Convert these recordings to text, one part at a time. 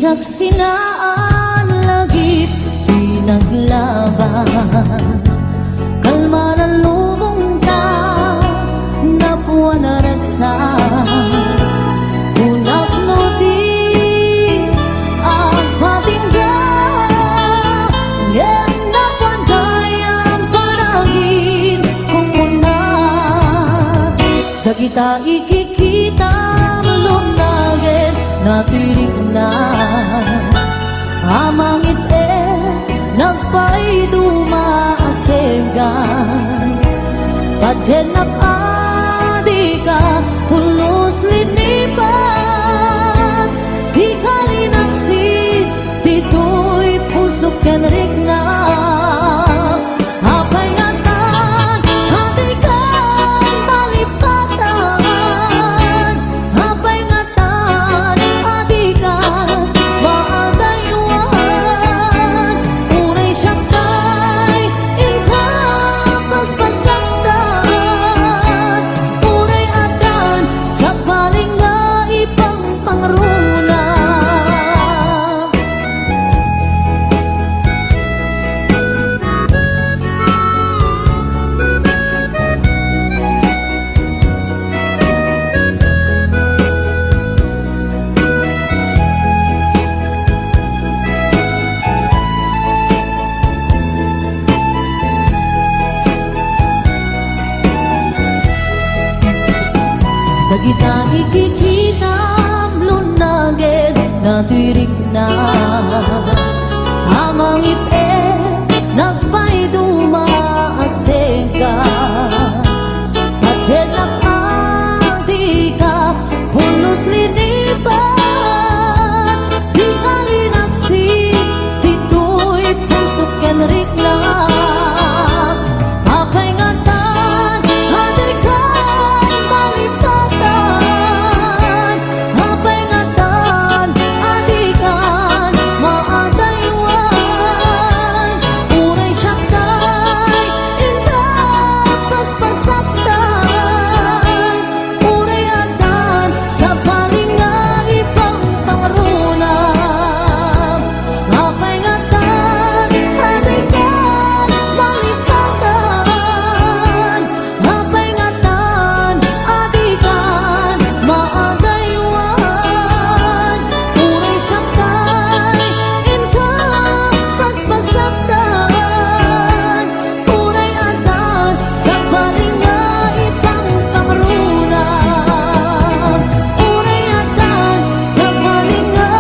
Sinaksinaan lagip pinaglabas, kalma na lubong ta, napwa na ragsak. Unak no di ang patinggan, yan na pandayang panagin kung una. Dagita ikikita lunagin natirik na amangit nagpay dumaasegan pajenak adika pulos linipan di kalinaksid dito'y pusok yan rigna apay ngatan hatikan malipatan apay ngatan adikan maadaywan unay siyakay inkapas pasaktan unay adan sa paling nga ipang pangruna. Dagita ikikitam lunaged natirik na amang ipe nagpay dumaasega pajenak adika pulos linipan di kalinaksik dito'y pusok yan rikla apay ngatan hatikan malipatan apay ngatan adikan maadaywan unay siyakay indapas pasaktan unay adan sa paling nga ipang pangruna apay ngatan adikan malipatan apay ngatan adikan maadaywan unay siyakay inkapas pasaktan unay adan sa paling nga ipang pangruna unay adan sa paling nga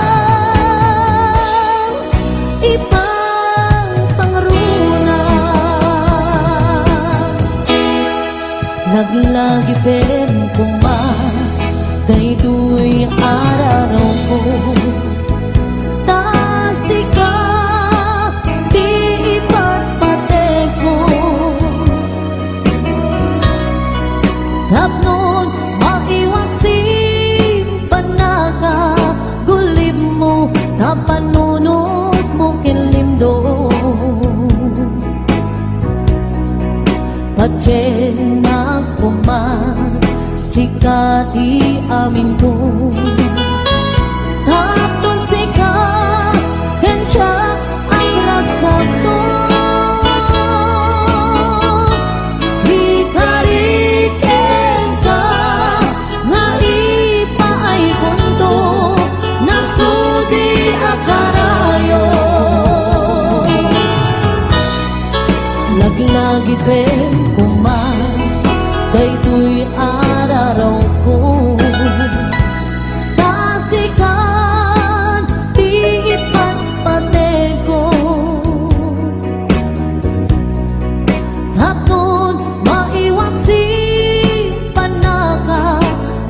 ipang pangruna. Naglagi pen kuma daytoy araraw ko tasika di ipatpate ko tapnon maiwag simpan naka gulim mo tapanunod mo kinlimdo pachen nagpuman sikati amin ko tapon sika kensya ang ragsak to di kariken ka nga ipaay punto nasudi akarayo lagi-lagi pen kuman daytoy araraw ko tasikan di ipatpate ko hapon maiwag simpan naka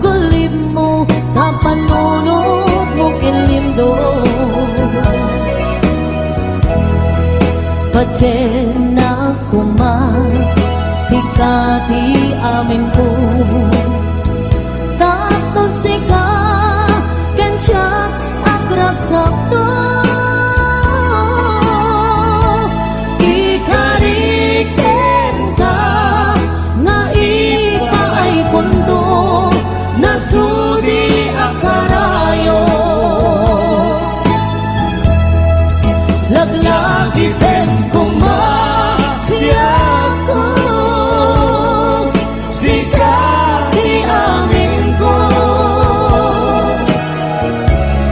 gulim mo tapanunod mo kinlimdo pachen na kuman sikati amin ko tapon sika kensya ang ragsak to ikariken ka nga ipaay punto nasudi akarayo Laglagi ben kumapiyako Sikat di amin ko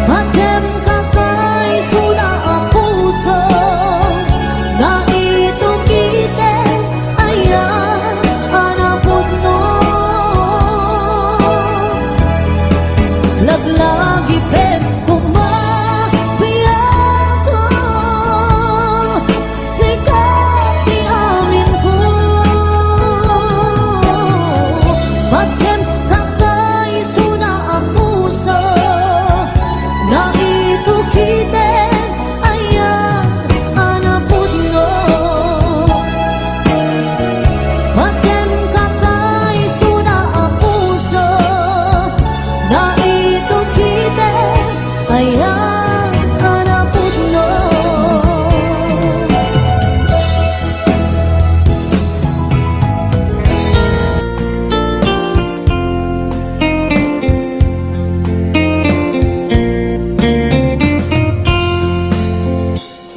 Macem kakay suna ang puso Na ito kite ayan anapot no Laglagi ben kumapiyako Sikat di amin ko Macem kakay suna ang puso Na ito kite ayan anapot no Macem kakay suna ang puso Na ito kite ayan anapot no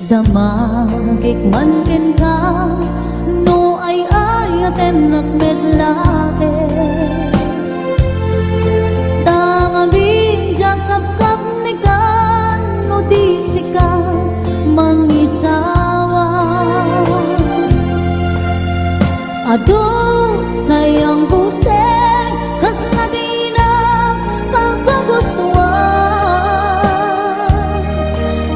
Damagik man ken ka no ay ayaten nagmedlate Tangabing jakap-kap ni kan no di sika mangisawa Ado sayang puseng kas na di na pagkagustuhan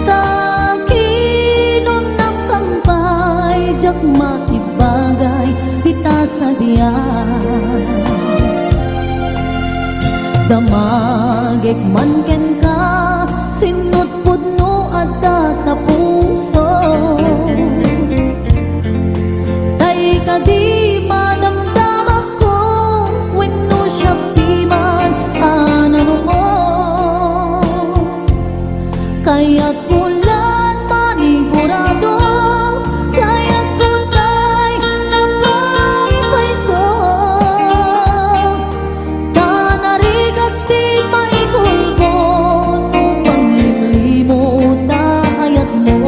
Takinon ng kampay jak maibagay kita sa diyan Damagik man ken ka sinut pudno at tatapuso Tay ka di madamdaman ko wenno siya piman anano mo Kaya't kulan manigurado Kaya't tunay na pagpaiso Tanarigat di maikulbo Nung panglimlimot na ayat mo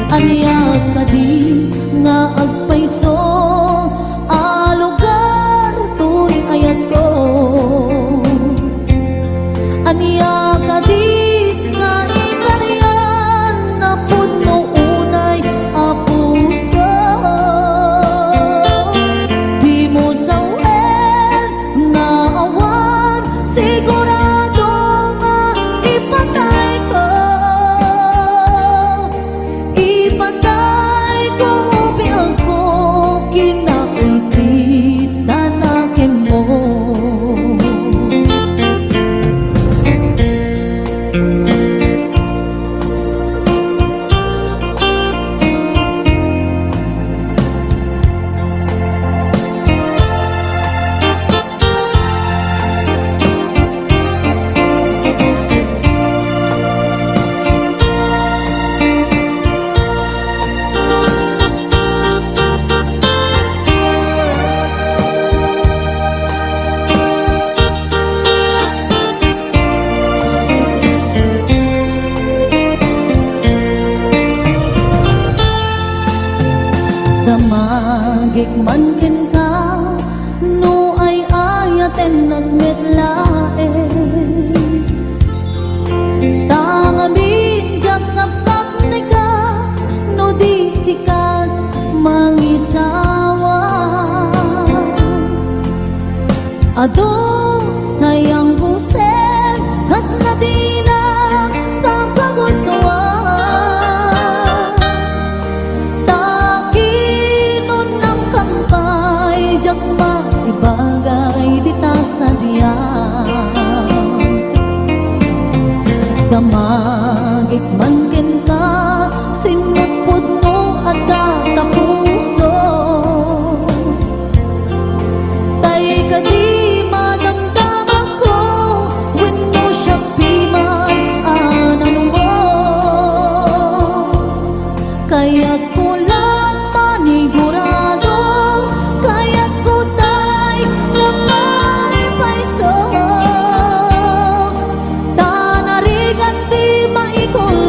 Aniyak ka di nga agpaiso Alugar tuy ayat ko Aniyak ka di nga ikaryan Na puno unay apuso Di mo sawen nga awan Sigurado nga ipatay ko Ipatay ko upiang ko Kinakulpit na nakin mo Damagik man ken ka no ay ayaten nagmetlae Tangabing jakap-kap ni ka no di sikat mangisawa Ado sayang puseng has na di na kapagustuhan Jak maibagay di ta sa diyan Damagik man ken ka sinut pudno at tatapuso Tay ka di madamdaman ko wenno siya piman anano mo Kaya't kulang manigurado Kaya't kutay na maipaiso Tanarigan di maikul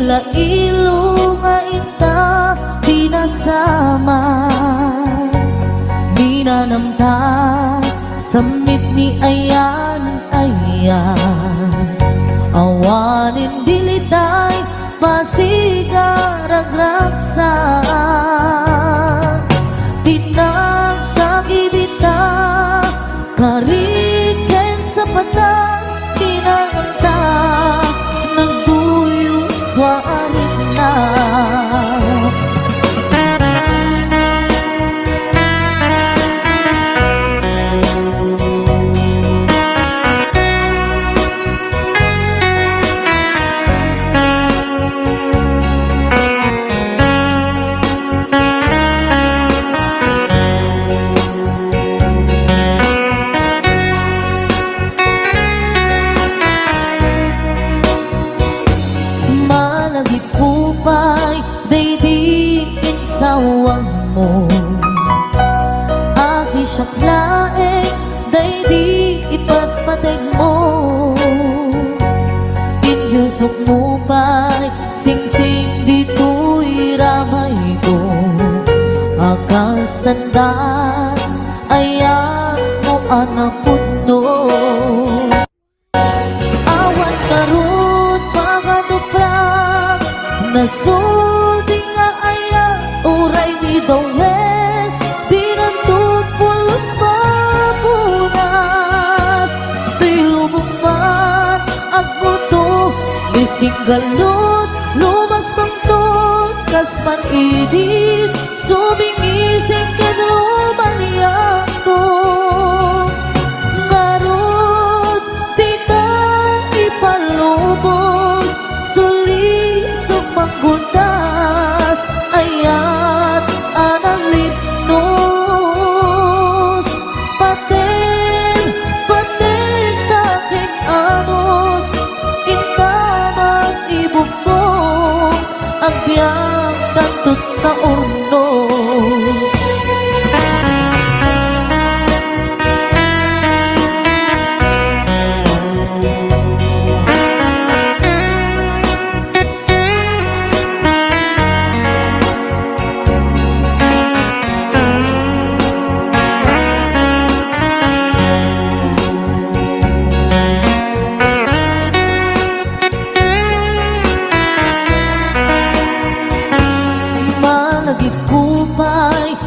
lailo nga ita pinasama, minanamta samit ni ayan awanin diliday pasigaragraksa pinagkagibita kariken sa patang pinaganta nagduyos warin na. Sawang mo asi siyaklae day di ipagpateg mo inyusok mo pa'y sing-sing dito'y ramay ko akas tandaan ayan mo anak putno awan karun pagaduprak nasulti nga ayan uray ni dawel pinantut pulos mapunas tilubong man agmuto lising galot lumas pangtot kasman idit sumingising kedruman yakto ngarot tita ipalubos suli sumanggundas ayat analipnos paten taking anos intaman ibukong agbyang tantut na ornos. Kupay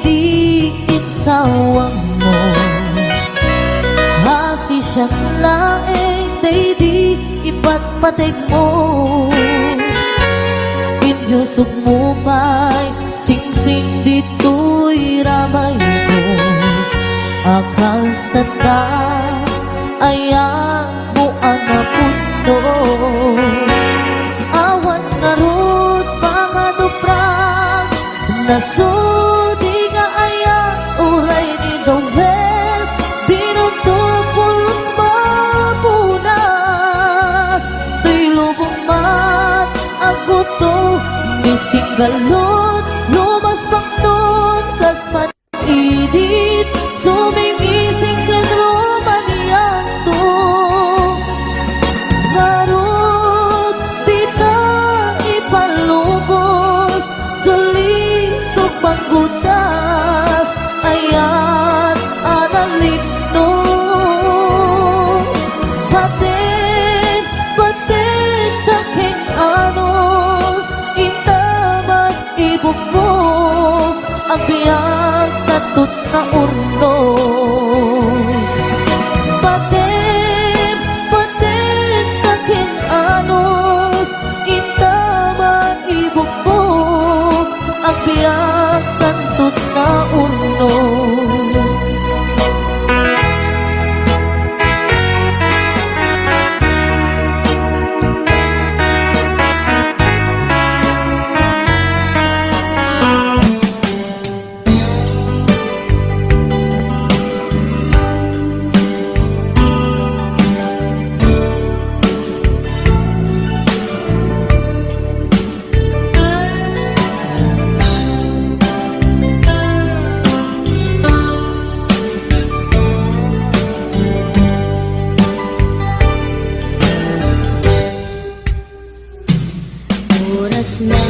di sawang mo hasi siyang laeng di ipatpateg mo inyusok mo pa'y sing-sing dito'y ramay ko akas tanda ayan mo ang napunto awan narot pangaduprak nasudi nga aya uray ni dawel binunto pulos mapunas tilubong mat ang buto mising galot lumas pangton kasman idit sumimising kedruman yanto ngarot tita ipalubos suli panggutas ayan analipnos paten taking anos intaman ibukbok ang biyag tatut na urnos paten taking anos intaman ibukbok ang biyag tatut oras na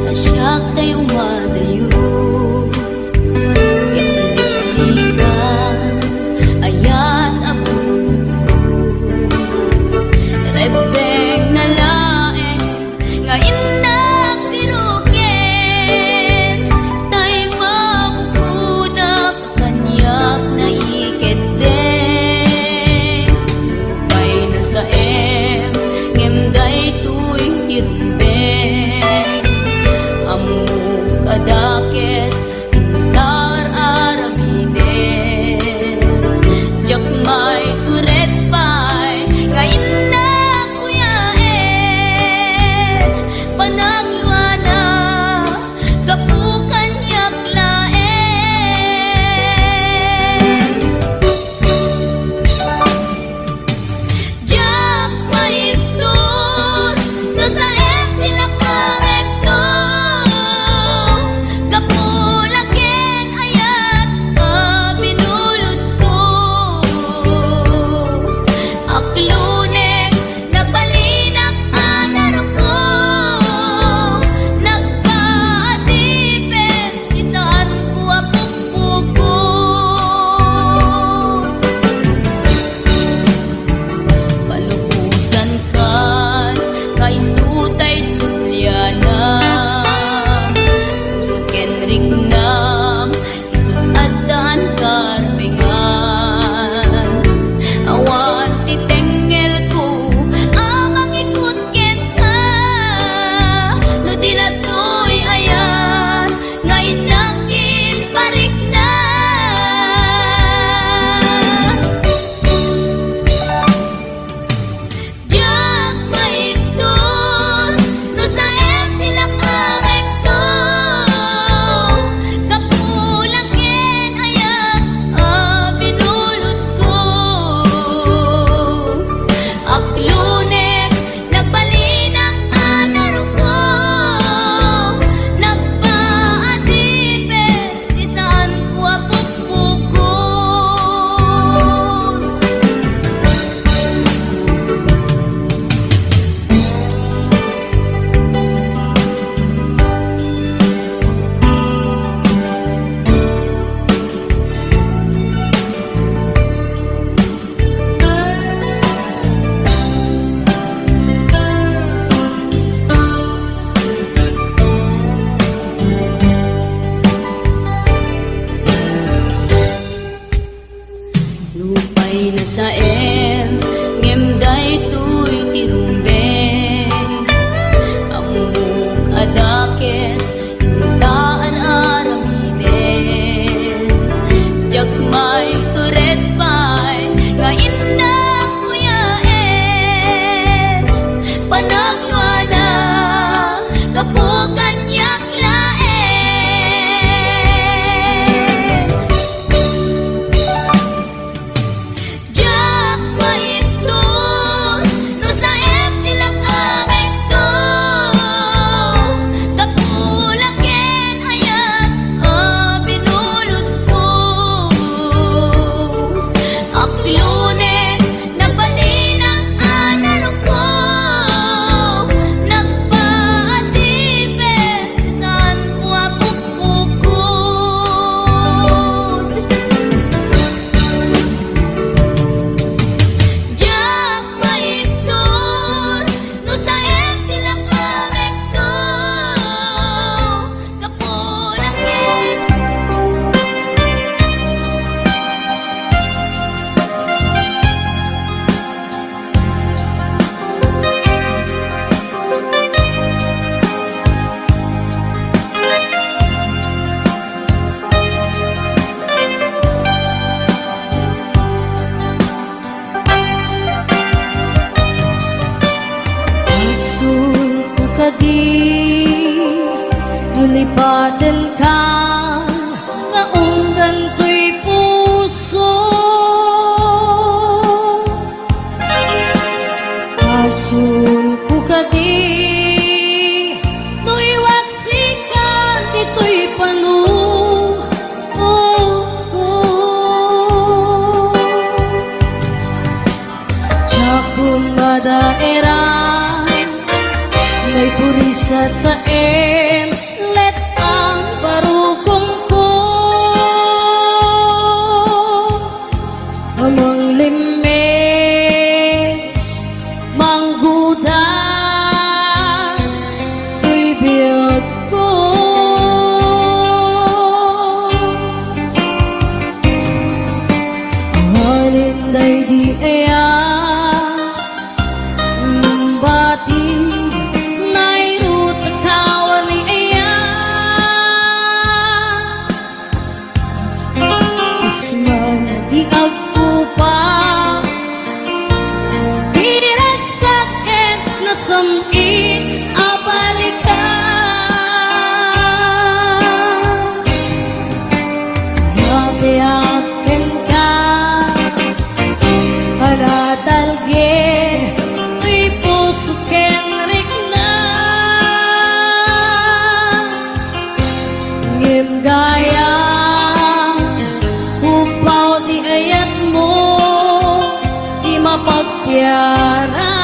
asya kay umadayo. Italikan ayat abong rebek na laeng nga inang pinukin tay mabukudak kanyak na iketeng may nasa ngemday tuwing tirumbeng amok adakes intar aramiden jak may turet pay ngayon na kuyaen panagluana kapukan yak laen jak maipton no sa tilakarekto kapulaken ayat binulod ko aklunek nagbalinak anarong ko nagpaatipin isaan ko apukpukon palukusan kan kay sutay sulyana usuken rignam isuadan karbengan awan titengel ko amang ikut ken ka no dilatoy ayan ngayon nakin parik na jak maipton no sa tilakarekto kapulaken ayat binulod ko aklunek nagbalinak anarong ko nagpaatipin isaan ko apukpukon lupay na sa ngemday tuy tirumbeng amok adakes intaan aramiden jak may turet pay ngayon na kuyaen panagluana kapukan yak laen jak maipton no sa tilakarekto kapulaken ayat binulod ko aklunek nagbalinak anarong ko nagpaatipin isaan ko apukpukon jak maipton no sa tilakarekto kapulaken Asul ko kadi nulipatan ka nga ungganto'y puso asul ko kadi no'y waksikan dito'y panu Tiyakong madaerang may Sasaem let ang barukong ko amang limes manggudas ibiyag ko halinday di aya bati samit abalikan yabiakin ka halatalgin tuy puso kenrik na ngim gaya upaw di ayat mo di mapagpiara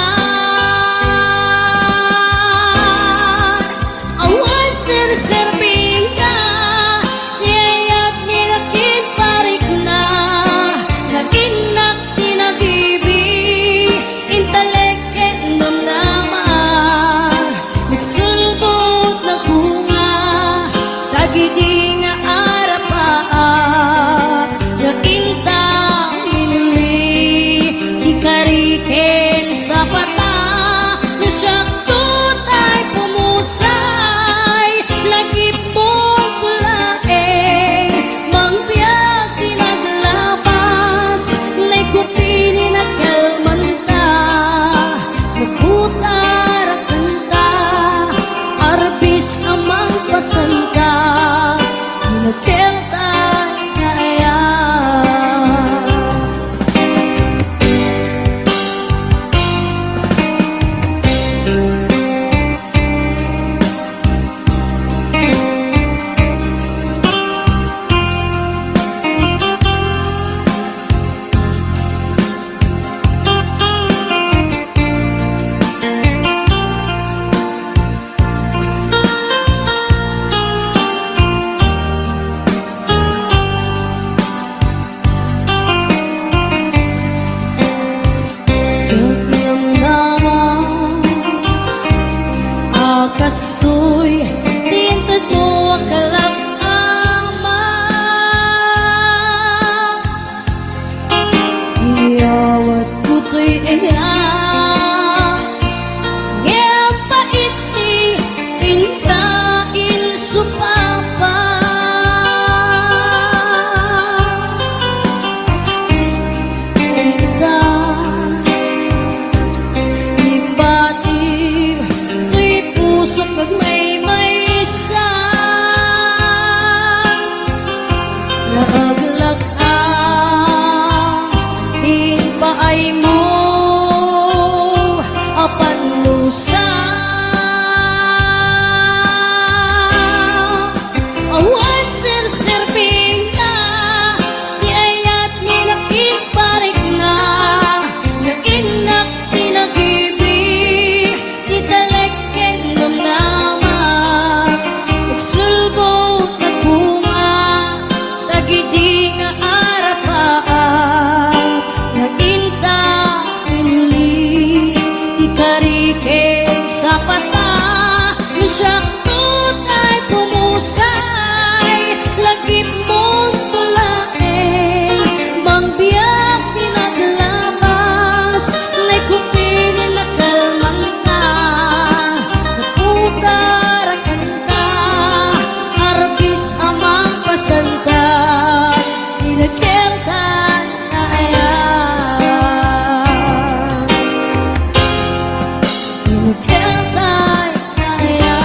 serving ka, niyayat nilakin parik na naginak tinagibi intaleket nung naman nagsulbot na bunga tagidi nga arapaan nga inta minuli ikariken sa pata na siya tutay pumusa lagi mong kulae mangbiyak tinaglabas na'y kupini na kalmanta magputara kanta arbis amang pasanta nagkelta kaya kastoy tintad mo akalap ama iyawat ko to'y iya ngayang paiti pintain supapa ita ibatib pusok nagmay sa naaglag hinpaay mo apan lusa awan sir-serving na di ayat nilakit parik na nainak tinagibi di daleken nagsulbot na bunga tagidi nga arapaan naginta pinuli ikariken sa pata na siya tutay pumusay lagip mong tulae mangbiyak tinaglabas na'y kupili na kalmanta naputara kanta arbis amang pasanta nilagkelta kaya nilagkelta kaya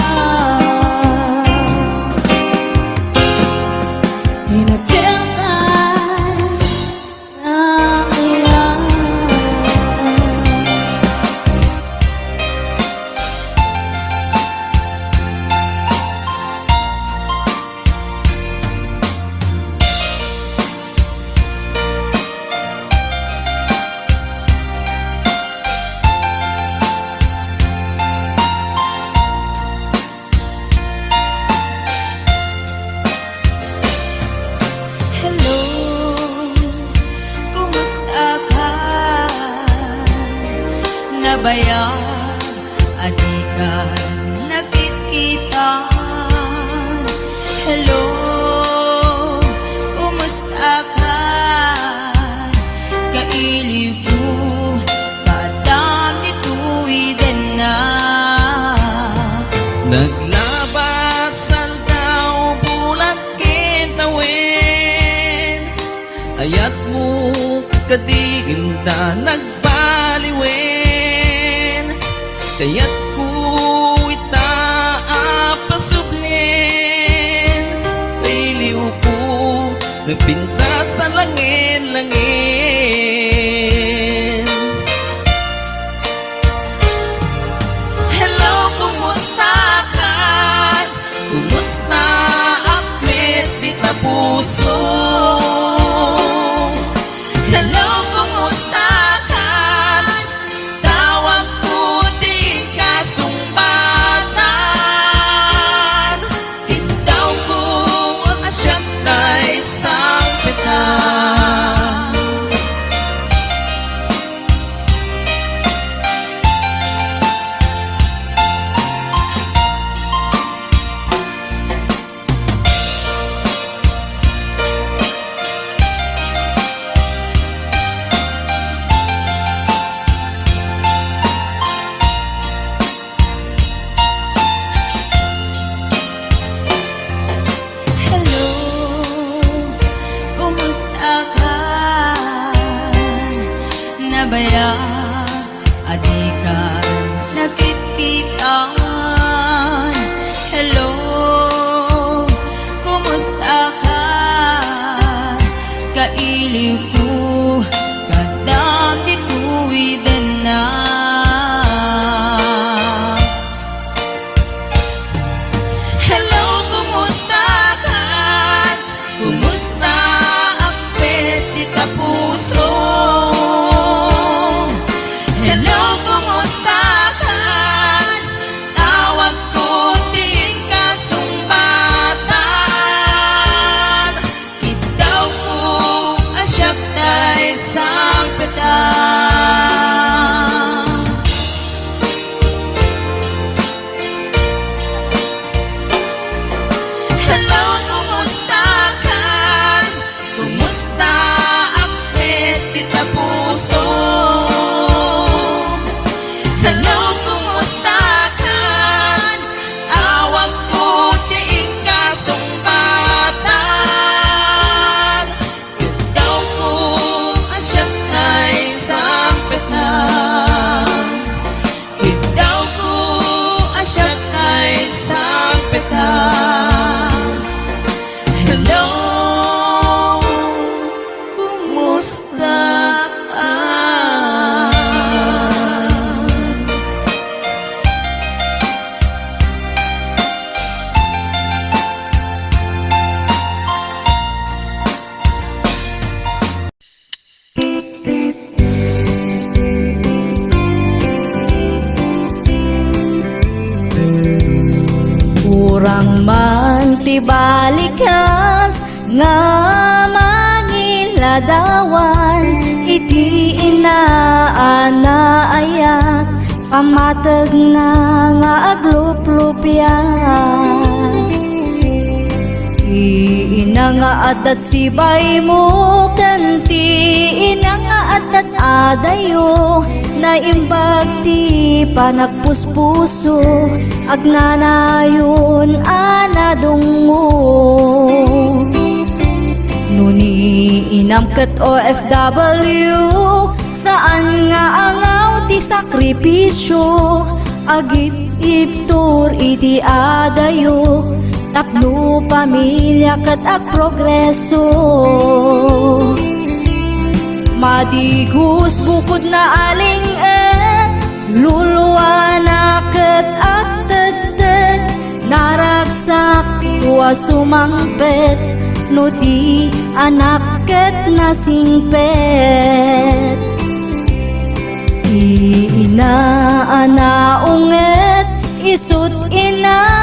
Naglabasan daw bulat kitawin, ayat mo kadiinda nagbaliwin, kaya't ko itaapasublin, kailiw ko nagpinta sa langin-langin. Hello, kumusta ka? Kumusta apit di na puso? Hello, kumusta ka? Tawag ko di ka sumbatan, itaw ko asyap kay sampitan. Hello, kumusta ka? Nabaya, adi ka nakitkitan. Hello, kumusta ka? Kailiw ko, kadam di tuwiden na. Hello, kumusta ka? Kumusta apit di ta puso? Hello, kumusta ka? Tawag ko din ka sumbatan, itaw ko asyap tay sampitan. Hello, kumusta ka? Kumusta apit di ta puso? Hello, kumusta ka? Tawag ko diin ka sumbatan, itaw ko asyap tay sampitan, itaw ko asyap tay sampitan. Hello, kumusta ka? Kurang man ti balikas nga mangiladawan, iti inaanaayat pamatag na nga agluplupyas. Ina nga adat sibay mo kanti, ina nga adat adayo, naimbag ti panagpuspuso, agnanayon anadungo. Nuni inamkat OFW, saan nga angaw ti sakripisyo, agip-iptur iti adayo, tapno pamilya kat ag progreso. Madigus bukod na aling luluwa na kat ag tetet, naragsak tuwa sumangpet, no di anak kat nasingpet. Ina anaunget isut ina